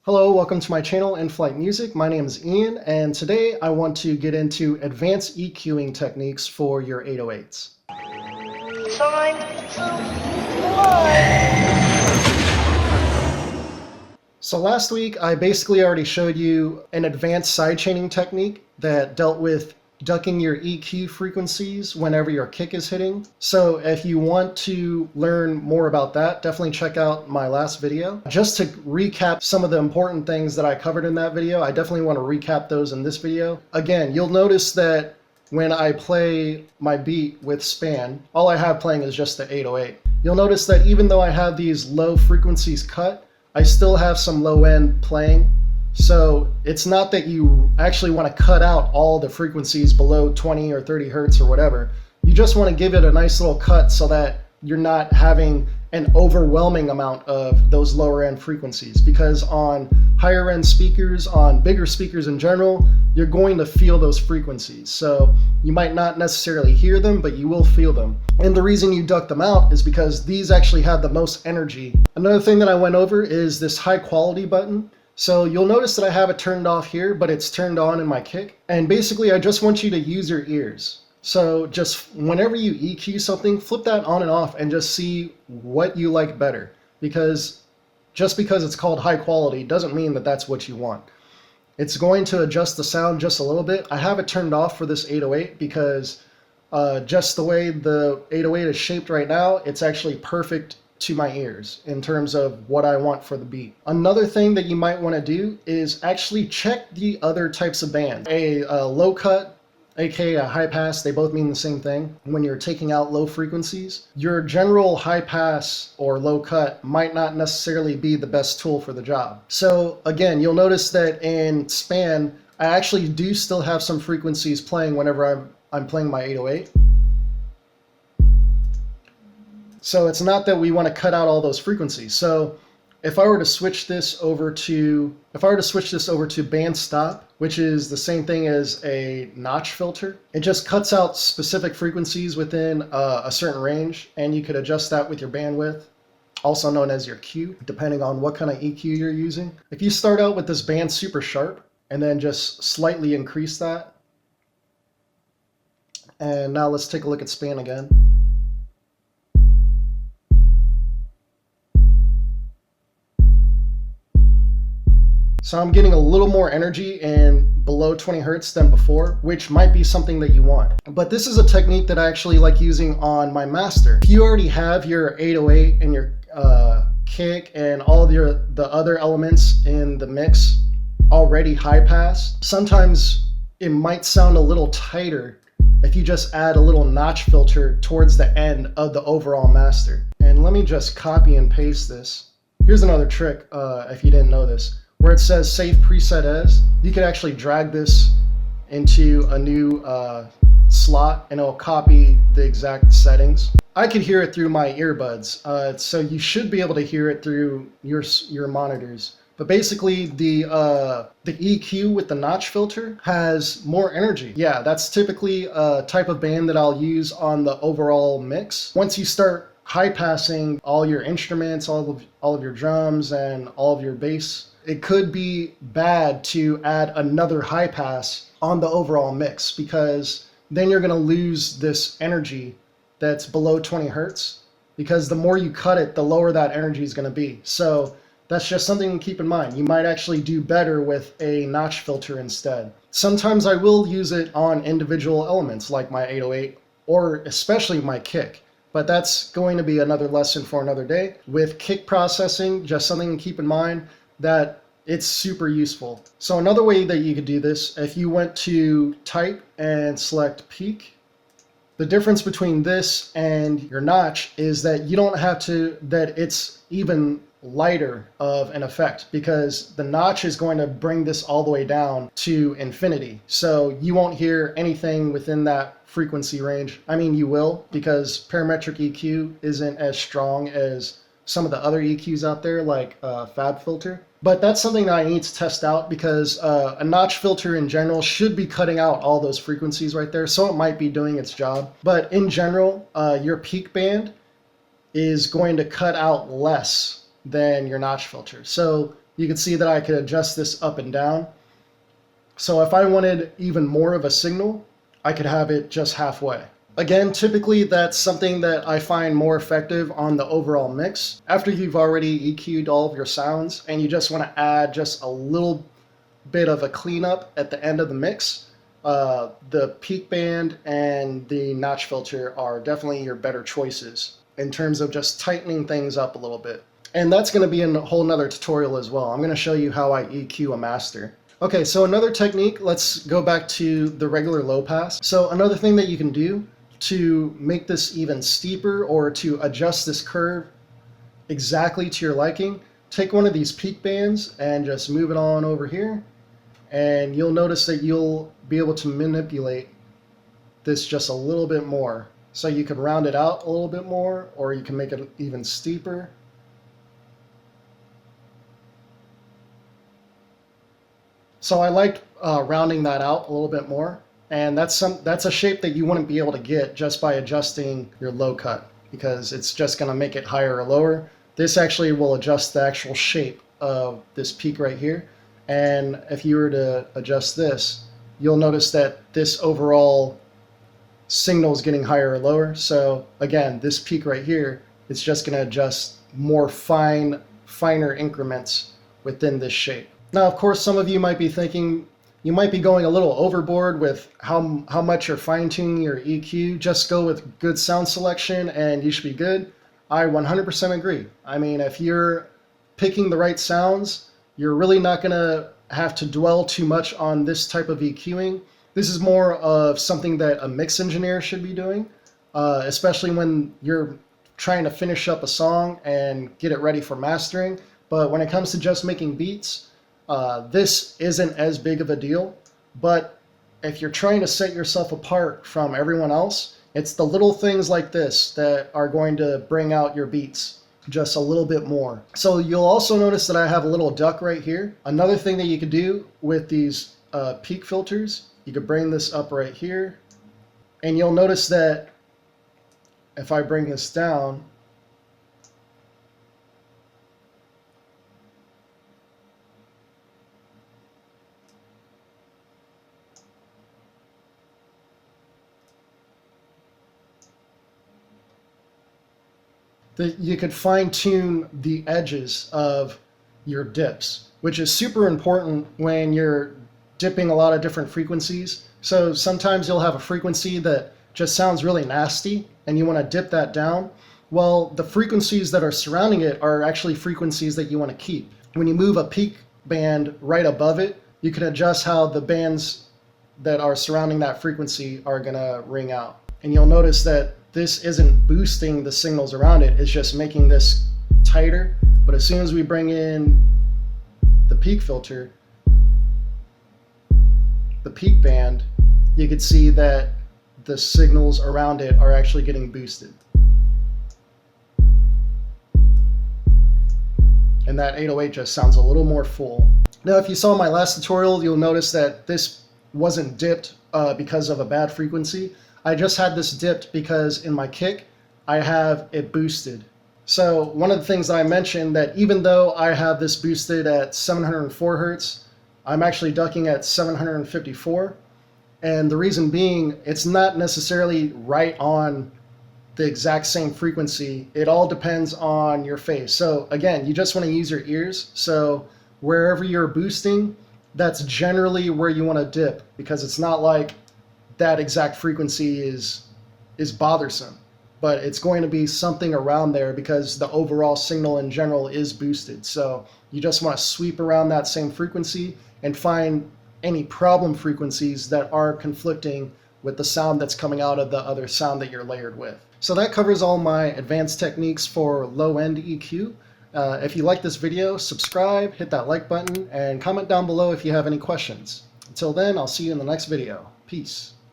Hello, welcome to my channel, Inflightmuzik. My name is Ian, and today I want to get into advanced EQing techniques for your 808s. 3, 2, 1. So last week, I basically already showed you an advanced sidechaining technique that dealt with ducking your EQ frequencies whenever your kick is hitting. So if you want to learn more about that, definitely check out my last video. Just to recap some of the important things that I covered in that video, I definitely want to recap those in this video. Again, you'll notice that when I play my beat with span, all I have playing is just the 808. You'll notice that even though I have these low frequencies cut, I still have some low end playing. So it's not that you actually want to cut out all the frequencies below 20 or 30 hertz or whatever. You just want to give it a nice little cut so that you're not having an overwhelming amount of those lower end frequencies, because on higher end speakers, on bigger speakers in general, you're going to feel those frequencies. So you might not necessarily hear them, but you will feel them. And the reason you duck them out is because these actually have the most energy. Another thing that I went over is this high quality button. So you'll notice that I have it turned off here, but it's turned on in my kick. And basically I just want you to use your ears. So just whenever you EQ something, flip that on and off and just see what you like better. Because just because it's called high quality doesn't mean that that's what you want. It's going to adjust the sound just a little bit. I have it turned off for this 808 because just the way the 808 is shaped right now, it's actually perfect to my ears in terms of what I want for the beat. Another thing that you might want to do is actually check the other types of bands. A low cut, aka a high pass, they both mean the same thing. When you're taking out low frequencies, your general high pass or low cut might not necessarily be the best tool for the job. So again, you'll notice that in span, I actually do still have some frequencies playing whenever I'm playing my 808. So it's not that we want to cut out all those frequencies. So if I were to switch this over to band stop, which is the same thing as a notch filter, it just cuts out specific frequencies within a certain range, and you could adjust that with your bandwidth, also known as your Q, depending on what kind of EQ you're using. If you start out with this band super sharp and then just slightly increase that, and now let's take a look at span again. So I'm getting a little more energy in below 20 hertz than before, which might be something that you want. But this is a technique that I actually like using on my master. If you already have your 808 and your kick and all of the other elements in the mix already high pass, sometimes it might sound a little tighter if you just add a little notch filter towards the end of the overall master. And let me just copy and paste this. Here's another trick if you didn't know this. Where it says save preset as, you can actually drag this into a new slot and it'll copy the exact settings. I could hear it through my earbuds, so you should be able to hear it through your monitors. But basically the EQ with the notch filter has more energy. Yeah, that's typically a type of band that I'll use on the overall mix. Once you start high passing all your instruments, all of your drums and all of your bass, it could be bad to add another high pass on the overall mix, because then you're going to lose this energy that's below 20 hertz, because the more you cut it, the lower that energy is going to be. So that's just something to keep in mind. You might actually do better with a notch filter instead. Sometimes I will use it on individual elements like my 808 or especially my kick. But that's going to be another lesson for another day. With kick processing, just something to keep in mind, that it's super useful. So another way that you could do this, if you went to type and select peak, the difference between this and your notch is that you don't have to, that it's even lighter of an effect, because the notch is going to bring this all the way down to infinity. So you won't hear anything within that frequency range. I mean, you will, because parametric EQ isn't as strong as some of the other EQs out there, like Fab filter. But that's something that I need to test out, because a notch filter in general should be cutting out all those frequencies right there, so it might be doing its job. But in general, your peak band is going to cut out less than your notch filter. So you can see that I could adjust this up and down. So if I wanted even more of a signal, I could have it just halfway. Again, typically that's something that I find more effective on the overall mix. After you've already EQ'd all of your sounds and you just want to add just a little bit of a cleanup at the end of the mix, the peak band and the notch filter are definitely your better choices in terms of just tightening things up a little bit. And that's going to be in a whole nother tutorial as well. I'm going to show you how I EQ a master. Okay, so another technique, let's go back to the regular low pass. So another thing that you can do to make this even steeper or to adjust this curve exactly to your liking, take one of these peak bands and just move it on over here, and you'll notice that you'll be able to manipulate this just a little bit more. So you can round it out a little bit more, or you can make it even steeper. So I like rounding that out a little bit more. And that's a shape that you wouldn't be able to get just by adjusting your low cut, because it's just going to make it higher or lower. This actually will adjust the actual shape of this peak right here. And if you were to adjust this, you'll notice that this overall signal is getting higher or lower. So again, this peak right here, it's just going to adjust more finer increments within this shape. Now, of course, some of you might be thinking, you might be going a little overboard with how much you're fine-tuning your EQ. Just go with good sound selection and you should be good. I 100% agree. I mean, if you're picking the right sounds, you're really not going to have to dwell too much on this type of EQing. This is more of something that a mix engineer should be doing, especially when you're trying to finish up a song and get it ready for mastering. But when it comes to just making beats, this isn't as big of a deal. But if you're trying to set yourself apart from everyone else, it's the little things like this that are going to bring out your beats just a little bit more. So you'll also notice that I have a little duck right here. Another thing that you could do with these peak filters, you could bring this up right here, and you'll notice that if I bring this down, that you could fine-tune the edges of your dips, which is super important when you're dipping a lot of different frequencies. So sometimes you'll have a frequency that just sounds really nasty and you want to dip that down. Well, the frequencies that are surrounding it are actually frequencies that you want to keep. When you move a peak band right above it, you can adjust how the bands that are surrounding that frequency are going to ring out. And you'll notice that this isn't boosting the signals around it, it's just making this tighter. But as soon as we bring in the peak filter, the peak band, you can see that the signals around it are actually getting boosted. And that 808 just sounds a little more full. Now, if you saw my last tutorial, you'll notice that this wasn't dipped because of a bad frequency. I just had this dipped because in my kick, I have it boosted. So one of the things that I mentioned, that even though I have this boosted at 704 Hertz, I'm actually ducking at 754. And the reason being, it's not necessarily right on the exact same frequency. It all depends on your face. So again, you just want to use your ears. So wherever you're boosting, that's generally where you want to dip, because it's not like that exact frequency is bothersome, but it's going to be something around there because the overall signal in general is boosted. So you just want to sweep around that same frequency and find any problem frequencies that are conflicting with the sound that's coming out of the other sound that you're layered with. So that covers all my advanced techniques for low-end EQ. If you like this video, subscribe, hit that like button, and comment down below if you have any questions. Until then, I'll see you in the next video. Peace.